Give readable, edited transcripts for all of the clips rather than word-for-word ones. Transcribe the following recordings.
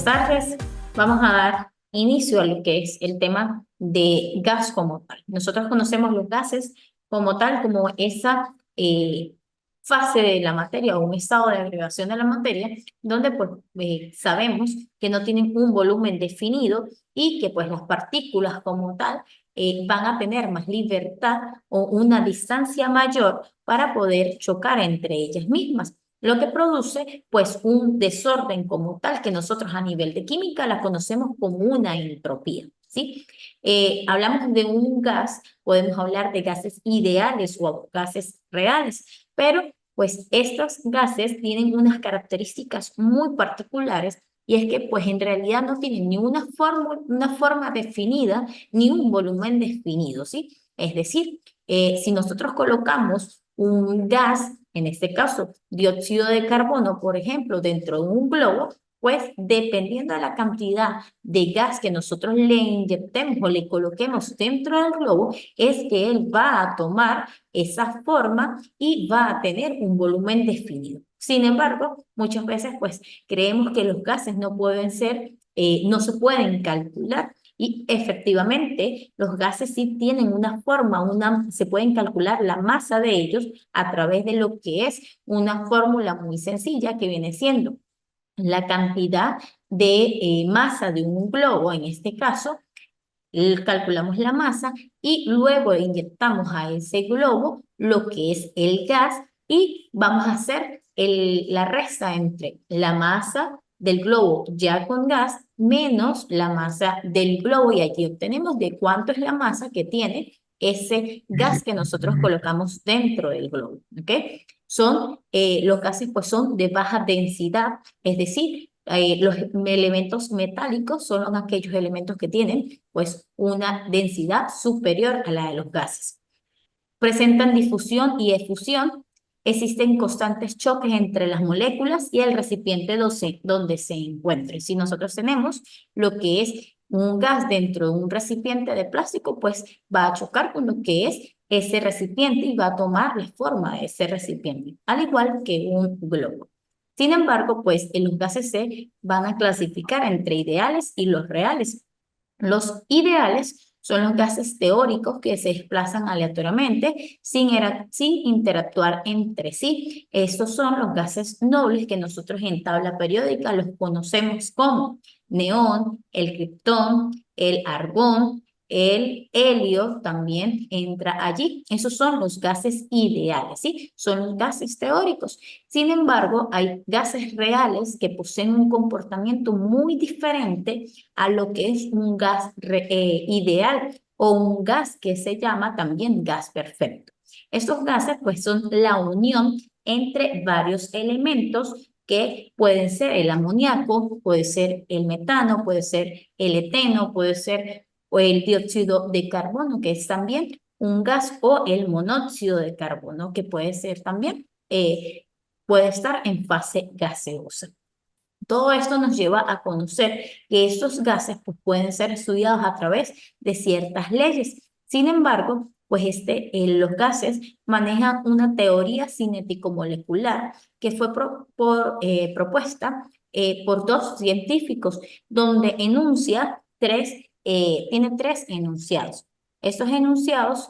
Buenas tardes. Vamos a dar inicio a lo que es el tema de gas como tal. Nosotros conocemos los gases como tal, como esa fase de la materia o un estado de agregación de la materia, donde pues sabemos que no tienen un volumen definido y que pues las partículas como tal van a tener más libertad o una distancia mayor para poder chocar entre ellas mismas, lo que produce pues un desorden como tal que nosotros a nivel de química la conocemos como una entropía, ¿sí? Hablamos de un gas, podemos hablar de gases ideales o gases reales, pero pues estos gases tienen unas características muy particulares y es que pues en realidad no tienen ni una forma definida ni un volumen definido, ¿sí? Es decir, si nosotros colocamos un gas, en este caso dióxido de carbono, por ejemplo, dentro de un globo, pues dependiendo de la cantidad de gas que nosotros le inyectemos o le coloquemos dentro del globo, es que él va a tomar esa forma y va a tener un volumen definido. Sin embargo, muchas veces pues creemos que los gases no pueden ser, no se pueden calcular. Y efectivamente, los gases sí tienen una forma, se pueden calcular la masa de ellos a través de lo que es una fórmula muy sencilla que viene siendo la cantidad de masa de un globo, en este caso, calculamos la masa y luego inyectamos a ese globo lo que es el gas y vamos a hacer la resta entre la masa del globo ya con gas menos la masa del globo y aquí obtenemos de cuánto es la masa que tiene ese gas que nosotros colocamos dentro del globo, ¿ok? Los gases pues son de baja densidad, es decir, los elementos metálicos son aquellos elementos que tienen pues una densidad superior a la de los gases. Presentan difusión y efusión. Existen constantes choques entre las moléculas y el recipiente donde se encuentre. Si nosotros tenemos lo que es un gas dentro de un recipiente de plástico, pues va a chocar con lo que es ese recipiente y va a tomar la forma de ese recipiente, al igual que un globo. Sin embargo, pues los gases se van a clasificar entre ideales y los reales. Los ideales son los gases teóricos que se desplazan aleatoriamente sin interactuar entre sí. Estos son los gases nobles que nosotros en tabla periódica los conocemos como neón, el criptón, el argón, el helio también entra allí. Esos son los gases ideales, ¿sí? Son los gases teóricos. Sin embargo, hay gases reales que poseen un comportamiento muy diferente a lo que es un gas ideal o un gas que se llama también gas perfecto. Estos gases pues son la unión entre varios elementos que pueden ser el amoníaco, puede ser el metano, puede ser el eteno, puede ser o el dióxido de carbono, que es también un gas, o el monóxido de carbono, que puede ser también, puede estar en fase gaseosa. Todo esto nos lleva a conocer que estos gases pues, pueden ser estudiados a través de ciertas leyes. Sin embargo, pues los gases manejan una teoría cinético-molecular que fue propuesta por dos científicos, donde tiene tres enunciados. Estos enunciados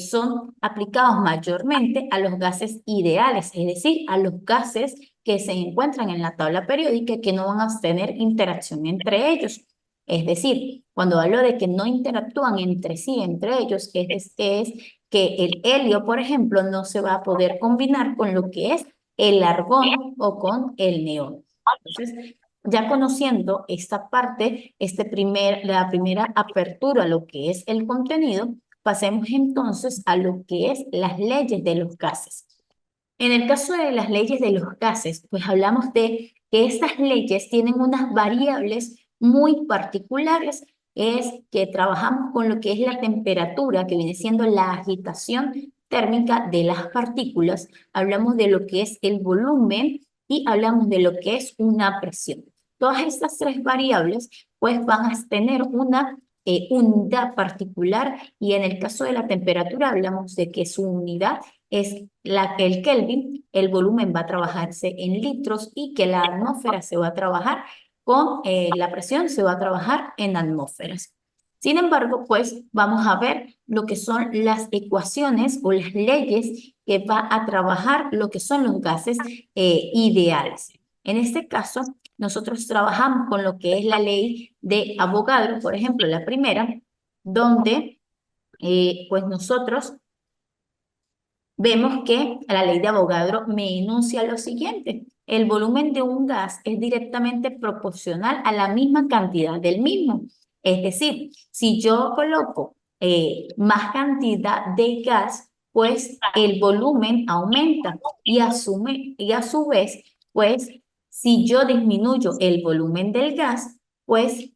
son aplicados mayormente a los gases ideales, es decir, a los gases que se encuentran en la tabla periódica y que no van a tener interacción entre ellos. Es decir, cuando hablo de que no interactúan entre sí, entre ellos, es que el helio, por ejemplo, no se va a poder combinar con lo que es el argón o con el neón. Entonces, ya conociendo esta parte, la primera apertura a lo que es el contenido, pasemos entonces a lo que es las leyes de los gases. En el caso de las leyes de los gases, pues hablamos de que estas leyes tienen unas variables muy particulares, es que trabajamos con lo que es la temperatura, que viene siendo la agitación térmica de las partículas, hablamos de lo que es el volumen y hablamos de lo que es una presión. Todas estas tres variables pues van a tener una unidad particular y en el caso de la temperatura hablamos de que su unidad es el Kelvin, el volumen va a trabajarse en litros y que la atmósfera se va a trabajar con la presión se va a trabajar en atmósferas. Sin embargo, pues vamos a ver lo que son las ecuaciones o las leyes que va a trabajar lo que son los gases ideales. En este caso, nosotros trabajamos con lo que es la ley de Avogadro, por ejemplo, la primera, donde pues nosotros vemos que la ley de Avogadro me enuncia lo siguiente. El volumen de un gas es directamente proporcional a la misma cantidad del mismo. Es decir, si yo coloco más cantidad de gas, pues el volumen aumenta y a su vez, pues si yo disminuyo el volumen del gas, pues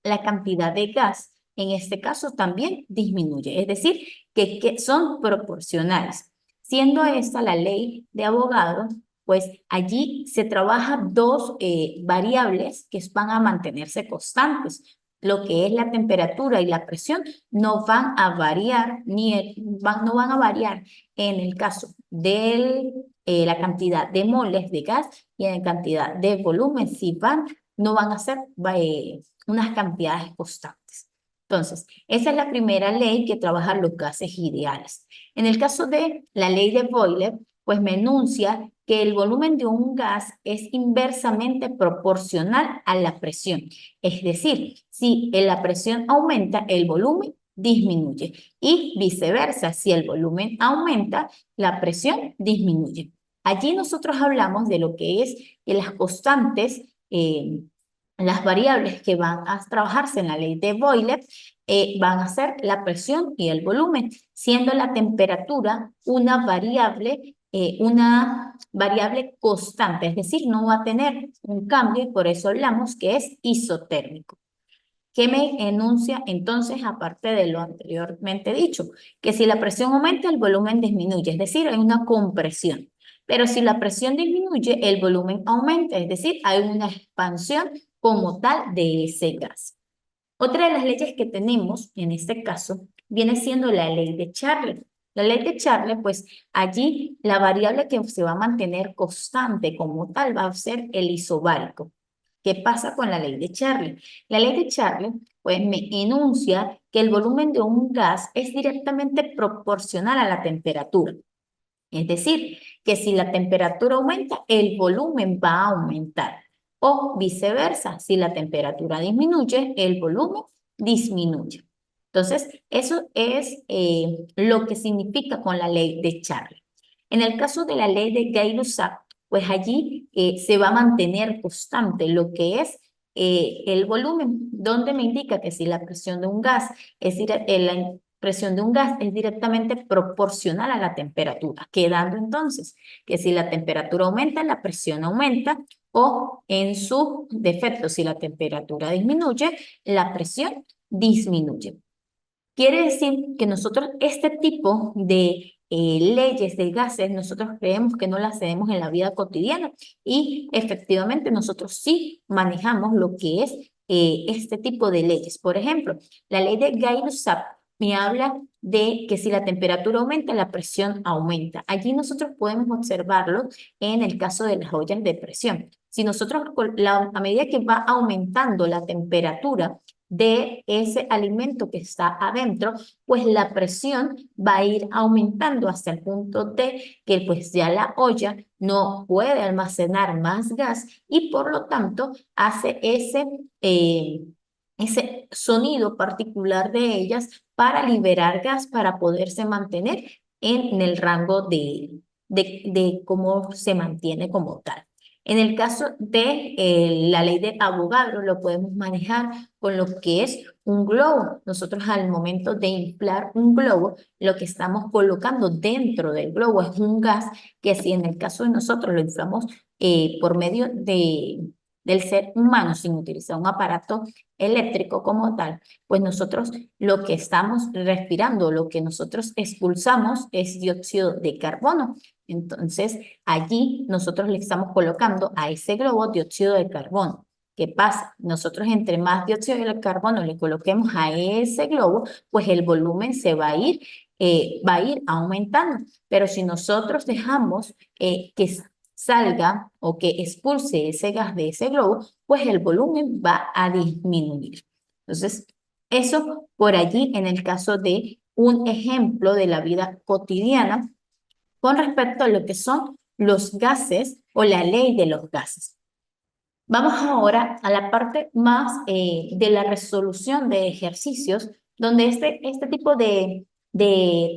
la cantidad de gas en este caso también disminuye. Es decir, que son proporcionales. Siendo esta la ley de Avogadro, pues allí se trabaja dos variables que van a mantenerse constantes. Lo que es la temperatura y la presión no van a variar, no van a variar en el caso de la cantidad de moles de gas y en la cantidad de volumen, si no van a ser unas cantidades constantes. Entonces, esa es la primera ley que trabaja los gases ideales. En el caso de la ley de Boyle, pues me enuncia que el volumen de un gas es inversamente proporcional a la presión. Es decir, si la presión aumenta, el volumen disminuye y viceversa, si el volumen aumenta, la presión disminuye. Allí nosotros hablamos de lo que es que las constantes, las variables que van a trabajarse en la ley de Boyle van a ser la presión y el volumen, siendo la temperatura una variable constante, es decir, no va a tener un cambio y por eso hablamos que es isotérmico. ¿Qué me enuncia entonces, aparte de lo anteriormente dicho? Que si la presión aumenta, el volumen disminuye, es decir, hay una compresión. Pero si la presión disminuye, el volumen aumenta, es decir, hay una expansión como tal de ese gas. Otra de las leyes que tenemos en este caso viene siendo la ley de Charle. La ley de Charle, pues allí la variable que se va a mantener constante como tal va a ser el isobárico. ¿Qué pasa con la ley de Charle? La ley de Charle, pues me enuncia que el volumen de un gas es directamente proporcional a la temperatura. Es decir, que si la temperatura aumenta, el volumen va a aumentar. O viceversa, si la temperatura disminuye, el volumen disminuye. Entonces, eso es lo que significa con la ley de Charle. En el caso de la ley de Gay-Lussac, pues allí se va a mantener constante lo que es el volumen, donde me indica que si la presión de un gas es la presión de un gas es directamente proporcional a la temperatura, quedando entonces que si la temperatura aumenta, la presión aumenta, o en su defecto, si la temperatura disminuye, la presión disminuye. Quiere decir que nosotros este tipo de leyes de gases, nosotros creemos que no las tenemos en la vida cotidiana y efectivamente nosotros sí manejamos lo que es este tipo de leyes. Por ejemplo, la ley de Gay-Lussac me habla de que si la temperatura aumenta, la presión aumenta. Allí nosotros podemos observarlo en el caso de las ollas de presión. Si nosotros, a medida que va aumentando la temperatura, de ese alimento que está adentro, pues la presión va a ir aumentando hasta el punto de que pues ya la olla no puede almacenar más gas y por lo tanto hace ese sonido particular de ellas para liberar gas para poderse mantener en el rango de cómo se mantiene como tal. En el caso de la ley de Avogadro, lo podemos manejar con lo que es un globo. Nosotros al momento de inflar un globo, lo que estamos colocando dentro del globo es un gas que si en el caso de nosotros lo inflamos por medio del ser humano sin utilizar un aparato eléctrico como tal, pues nosotros lo que estamos respirando, lo que nosotros expulsamos es dióxido de carbono. Entonces, allí nosotros le estamos colocando a ese globo dióxido de carbono. ¿Qué pasa? Nosotros entre más dióxido de carbono le coloquemos a ese globo, pues el volumen se va a ir aumentando. Pero si nosotros dejamos que salga o que expulse ese gas de ese globo, pues el volumen va a disminuir. Entonces, eso por allí en el caso de un ejemplo de la vida cotidiana con respecto a lo que son los gases o la ley de los gases. Vamos ahora a la parte más de la resolución de ejercicios, donde este tipo de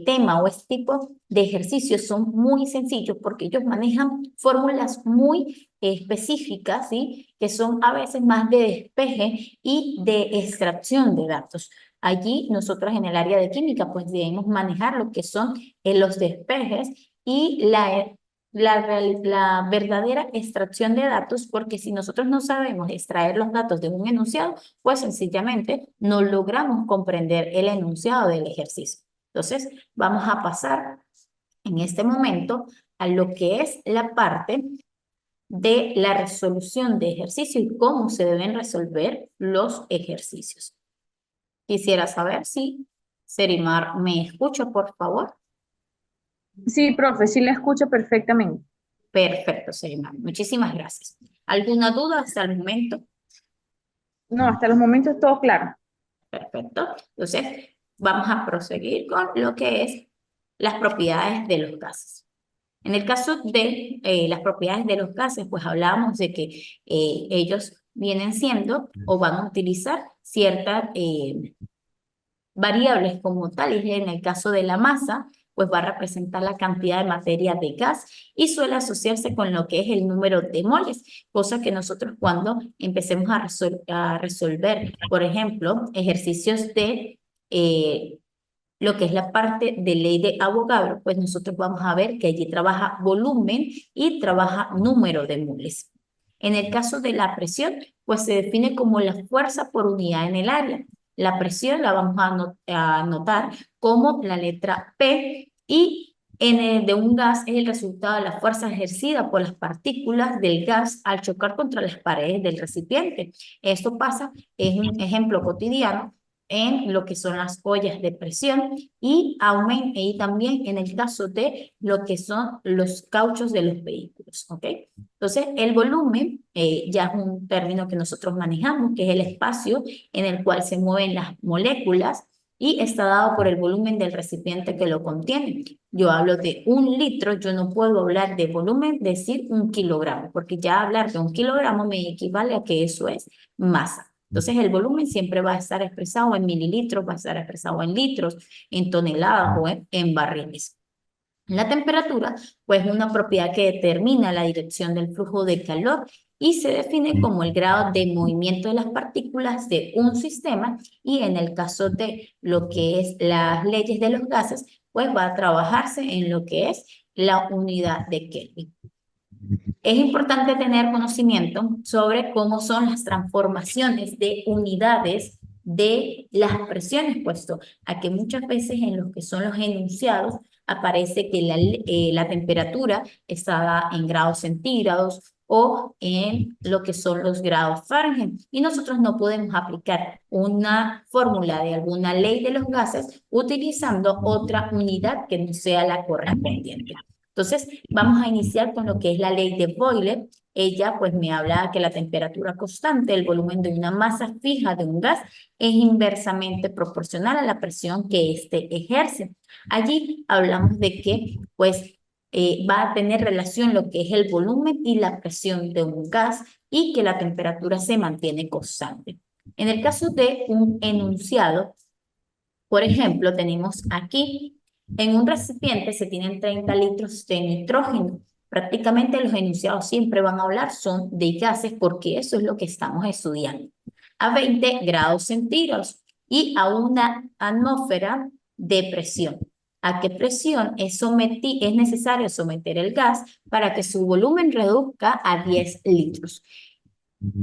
tema o este tipo de ejercicios son muy sencillos porque ellos manejan fórmulas muy específicas, ¿sí? Que son a veces más de despeje y de extracción de datos. Allí nosotros en el área de química pues debemos manejar lo que son los despejes y la verdadera extracción de datos, porque si nosotros no sabemos extraer los datos de un enunciado, pues sencillamente no logramos comprender el enunciado del ejercicio. Entonces, vamos a pasar en este momento a lo que es la parte de la resolución de ejercicio y cómo se deben resolver los ejercicios. Quisiera saber si Serimar me escucha, por favor. Sí, profe, sí la escucho perfectamente. Perfecto, Serimar. Muchísimas gracias. ¿Alguna duda hasta el momento? No, hasta los momentos todo claro. Perfecto. Entonces, vamos a proseguir con lo que es las propiedades de los gases. En el caso de las propiedades de los gases, pues hablábamos de que ellos vienen siendo o van a utilizar ciertas variables como tales. En el caso de la masa, pues va a representar la cantidad de materia de gas y suele asociarse con lo que es el número de moles, cosa que nosotros cuando empecemos a resolver, por ejemplo, ejercicios de lo que es la parte de ley de Avogadro, pues nosotros vamos a ver que allí trabaja volumen y trabaja número de moles. En el caso de la presión, pues se define como la fuerza por unidad en el área. La presión la vamos a anotar como la letra P y en el de un gas es el resultado de la fuerza ejercida por las partículas del gas al chocar contra las paredes del recipiente. Esto pasa, es un ejemplo cotidiano en lo que son las ollas de presión y también en el caso de lo que son los cauchos de los vehículos, ¿ok? Entonces, el volumen ya es un término que nosotros manejamos, que es el espacio en el cual se mueven las moléculas y está dado por el volumen del recipiente que lo contiene. Yo hablo de 1 litro, yo no puedo hablar de volumen, decir 1 kilogramo, porque ya hablar de 1 kilogramo me equivale a que eso es masa. Entonces, el volumen siempre va a estar expresado en mililitros, va a estar expresado en litros, en toneladas o en barriles. La temperatura, pues, es una propiedad que determina la dirección del flujo de calor y se define como el grado de movimiento de las partículas de un sistema y en el caso de lo que es las leyes de los gases, pues va a trabajarse en lo que es la unidad de Kelvin. Es importante tener conocimiento sobre cómo son las transformaciones de unidades de las presiones, puesto a que muchas veces en los que son los enunciados aparece que la temperatura está dada en grados centígrados o en lo que son los grados Fahrenheit. Y nosotros no podemos aplicar una fórmula de alguna ley de los gases utilizando otra unidad que no sea la correspondiente. Entonces, vamos a iniciar con lo que es la ley de Boyle. Ella pues me habla que la temperatura constante, el volumen de una masa fija de un gas es inversamente proporcional a la presión que éste ejerce. Allí hablamos de que pues va a tener relación lo que es el volumen y la presión de un gas y que la temperatura se mantiene constante. En el caso de un enunciado, por ejemplo, tenemos aquí, en un recipiente se tienen 30 litros de nitrógeno. Prácticamente los enunciados siempre van a hablar son de gases porque eso es lo que estamos estudiando. A 20 grados centígrados y a una atmósfera de presión. ¿A qué presión es necesario someter el gas para que su volumen reduzca a 10 litros?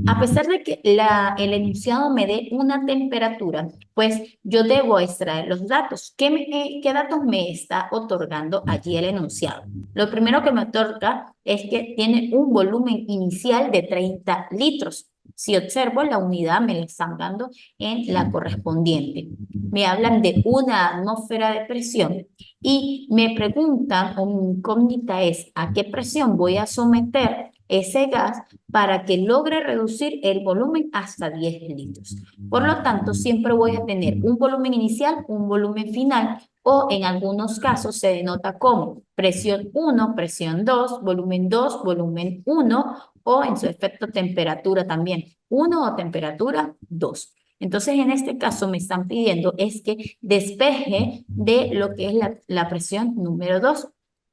A pesar de que el enunciado me dé una temperatura, pues yo debo extraer los datos. ¿Qué datos me está otorgando allí el enunciado? Lo primero que me otorga es que tiene un volumen inicial de 30 litros. Si observo, la unidad me la están dando en la correspondiente. Me hablan de una atmósfera de presión y me preguntan, o mi incógnita es, ¿a qué presión voy a someter ese gas para que logre reducir el volumen hasta 10 litros? Por lo tanto, siempre voy a tener un volumen inicial, un volumen final, o en algunos casos se denota como presión 1, presión 2, volumen 2, volumen 1, o en su efecto temperatura también, 1 o temperatura 2. Entonces, en este caso me están pidiendo es que despeje de lo que es la presión número 2.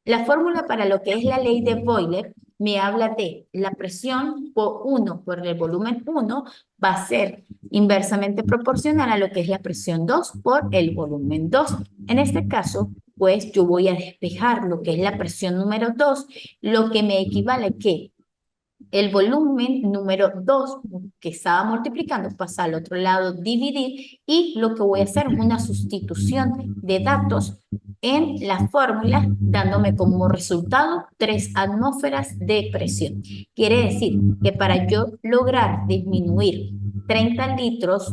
La fórmula para lo que es la ley de Boiler me habla de la presión por 1 por el volumen 1 va a ser inversamente proporcional a lo que es la presión 2 por el volumen 2. En este caso, pues yo voy a despejar lo que es la presión número 2, lo que me equivale a que el volumen número 2 que estaba multiplicando pasa al otro lado, dividir, y lo que voy a hacer es una sustitución de datos en la fórmula, dándome como resultado 3 atmósferas de presión. Quiere decir que para yo lograr disminuir 30 litros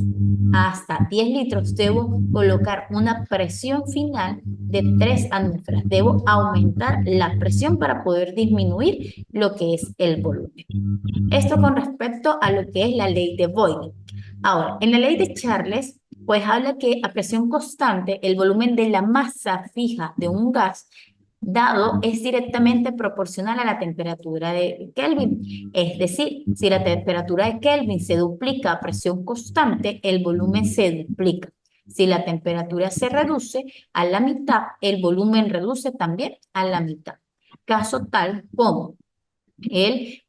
hasta 10 litros, debo colocar una presión final de 3 atmósferas. Debo aumentar la presión para poder disminuir lo que es el volumen. Esto con respecto a lo que es la ley de Boyle. Ahora, en la ley de Charles, pues habla que a presión constante, el volumen de la masa fija de un gas dado es directamente proporcional a la temperatura de Kelvin. Es decir, si la temperatura de Kelvin se duplica a presión constante, el volumen se duplica. Si la temperatura se reduce a la mitad, el volumen reduce también a la mitad. Caso tal como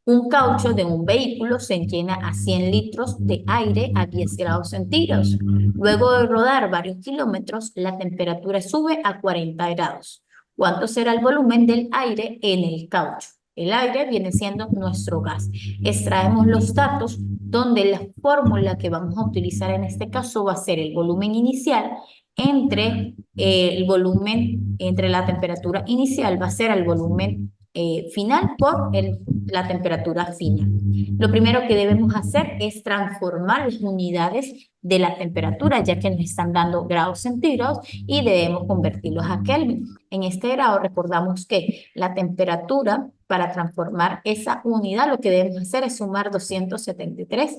un caucho de un vehículo se llena a 100 litros de aire a 10 grados centígrados. Luego de rodar varios kilómetros, la temperatura sube a 40 grados. ¿Cuánto será el volumen del aire en el caucho? El aire viene siendo nuestro gas. Extraemos los datos donde la fórmula que vamos a utilizar en este caso va a ser el volumen inicial entre la temperatura inicial va a ser el volumen final por la temperatura final. Lo primero que debemos hacer es transformar las unidades de la temperatura, ya que nos están dando grados centígrados, y debemos convertirlos a Kelvin. En este grado recordamos que la temperatura, para transformar esa unidad, lo que debemos hacer es sumar 273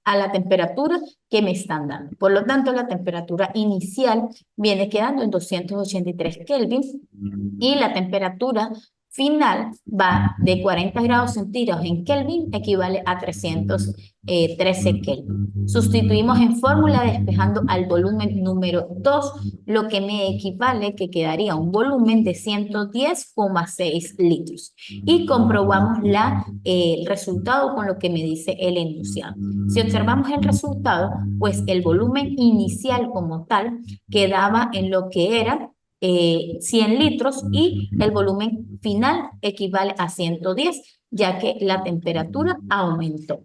a la temperatura que me están dando. Por lo tanto, la temperatura inicial viene quedando en 283 Kelvin y la temperatura final va de 40 grados centígrados en Kelvin, equivale a 313 Kelvin. Sustituimos en fórmula despejando al volumen número 2, lo que me equivale que quedaría un volumen de 110,6 litros. Y comprobamos el resultado con lo que me dice el enunciado. Si observamos el resultado, pues el volumen inicial como tal quedaba en lo que era 100 litros y el volumen final equivale a 110, ya que la temperatura aumentó.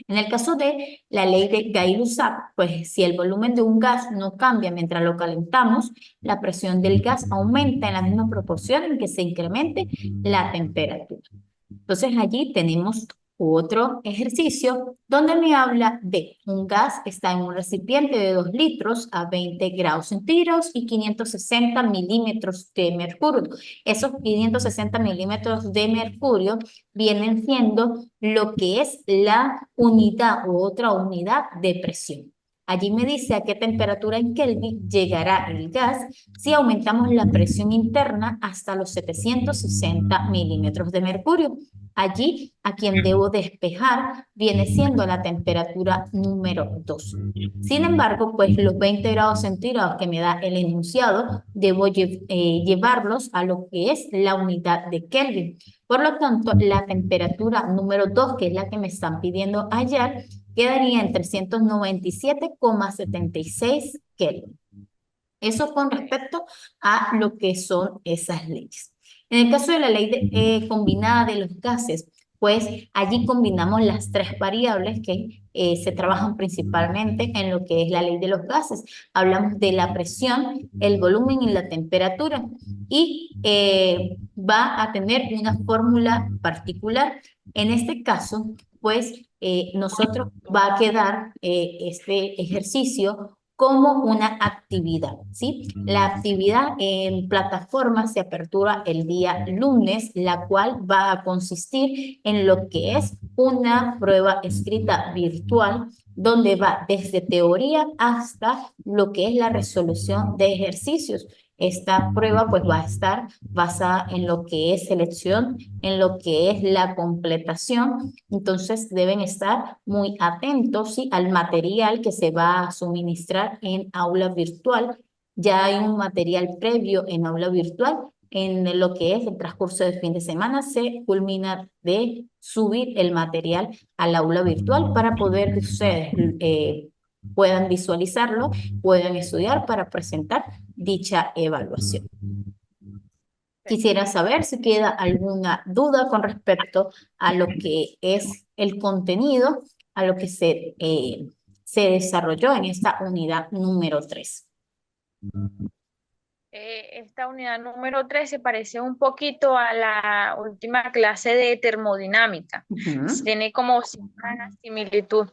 En el caso de la ley de Gay-Lussac, pues si el volumen de un gas no cambia mientras lo calentamos, la presión del gas aumenta en la misma proporción en que se incremente la temperatura. Entonces allí tenemos otro ejercicio donde me habla de un gas está en un recipiente de 2 litros a 20 grados centígrados y 560 milímetros de mercurio. Esos 560 milímetros de mercurio vienen siendo lo que es la unidad u otra unidad de presión. Allí me dice a qué temperatura en Kelvin llegará el gas si aumentamos la presión interna hasta los 760 milímetros de mercurio. Allí a quien debo despejar viene siendo la temperatura número 2. Sin embargo, pues los 20 grados centígrados que me da el enunciado, debo llevarlos a lo que es la unidad de Kelvin. Por lo tanto, la temperatura número 2, que es la que me están pidiendo hallar, quedaría en 397,76 Kelvin. Eso con respecto a lo que son esas leyes. En el caso de la ley combinada de los gases, pues allí combinamos las 3 variables que se trabajan principalmente en lo que es la ley de los gases. Hablamos de la presión, el volumen y la temperatura. Y va a tener una fórmula particular. En este caso, pues nosotros va a quedar este ejercicio como una actividad, ¿sí? La actividad en plataforma se apertura el día lunes, la cual va a consistir en lo que es una prueba escrita virtual, donde va desde teoría hasta lo que es la resolución de ejercicios. Esta prueba pues va a estar basada en lo que es selección, en lo que es la completación. Entonces deben estar muy atentos, ¿sí?, al material que se va a suministrar en aula virtual. Ya hay un material previo en aula virtual. En lo que es el transcurso del fin de semana se culmina de subir el material al aula virtual para poder que ustedes puedan visualizarlo, puedan estudiar para presentar dicha evaluación. Quisiera saber si queda alguna duda con respecto a lo que es el contenido, a lo que se desarrolló en esta unidad número 3. Esta unidad número 3 se parece un poquito a la última clase de termodinámica. Tiene como cierta similitud.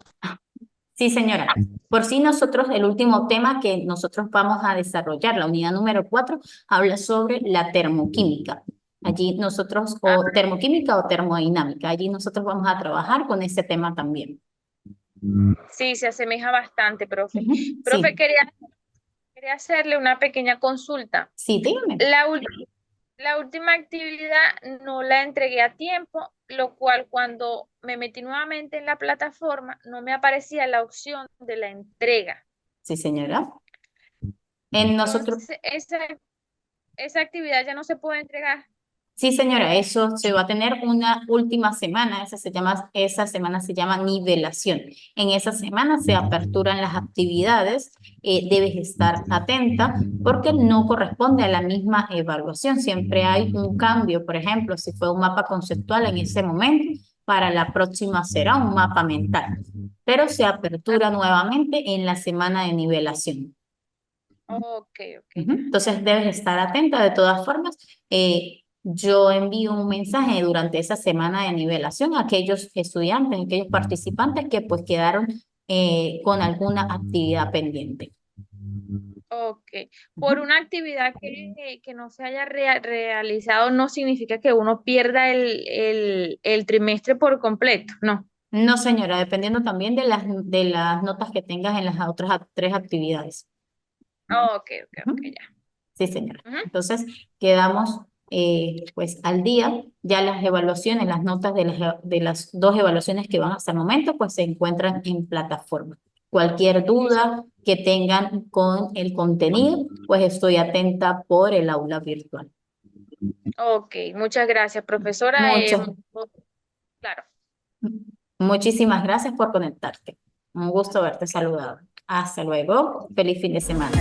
Sí, señora. Por sí nosotros, el último tema que nosotros vamos a desarrollar, la unidad número 4, habla sobre la termoquímica. Allí nosotros, o termoquímica o termodinámica, allí nosotros vamos a trabajar con ese tema también. Sí, se asemeja bastante, profe. Sí, Profe, quería hacerle una pequeña consulta. sí, dígame. La última actividad no la entregué a tiempo, lo cual cuando me metí nuevamente en la plataforma no me aparecía la opción de la entrega. Sí, señora. En nosotros, Entonces, esa actividad ya no se puede entregar. sí, señora, eso se va a tener una última semana, esa semana se llama nivelación. En esa semana se aperturan las actividades, debes estar atenta porque no corresponde a la misma evaluación. Siempre hay un cambio, por ejemplo, si fue un mapa conceptual en ese momento, para la próxima será un mapa mental, pero se apertura nuevamente en la semana de nivelación. Ok. Entonces debes estar atenta de todas formas. Yo envío un mensaje durante esa semana de nivelación a aquellos estudiantes, a aquellos participantes que pues quedaron con alguna actividad pendiente. Ok. Por una actividad que no se haya realizado no significa que uno pierda el trimestre por completo, no. No, señora, dependiendo también de las notas que tengas en las otras 3 actividades. Ok, ya. Sí, señora. Ujú. Entonces, quedamos pues al día. Ya las evaluaciones, las notas de las 2 evaluaciones que van hasta el momento, pues se encuentran en plataforma. Cualquier duda que tengan con el contenido, pues estoy atenta por el aula virtual. Ok, muchas gracias, profesora. Muchas, Claro. muchísimas gracias por conectarte. Un gusto haberte saludado. Hasta luego. Feliz fin de semana.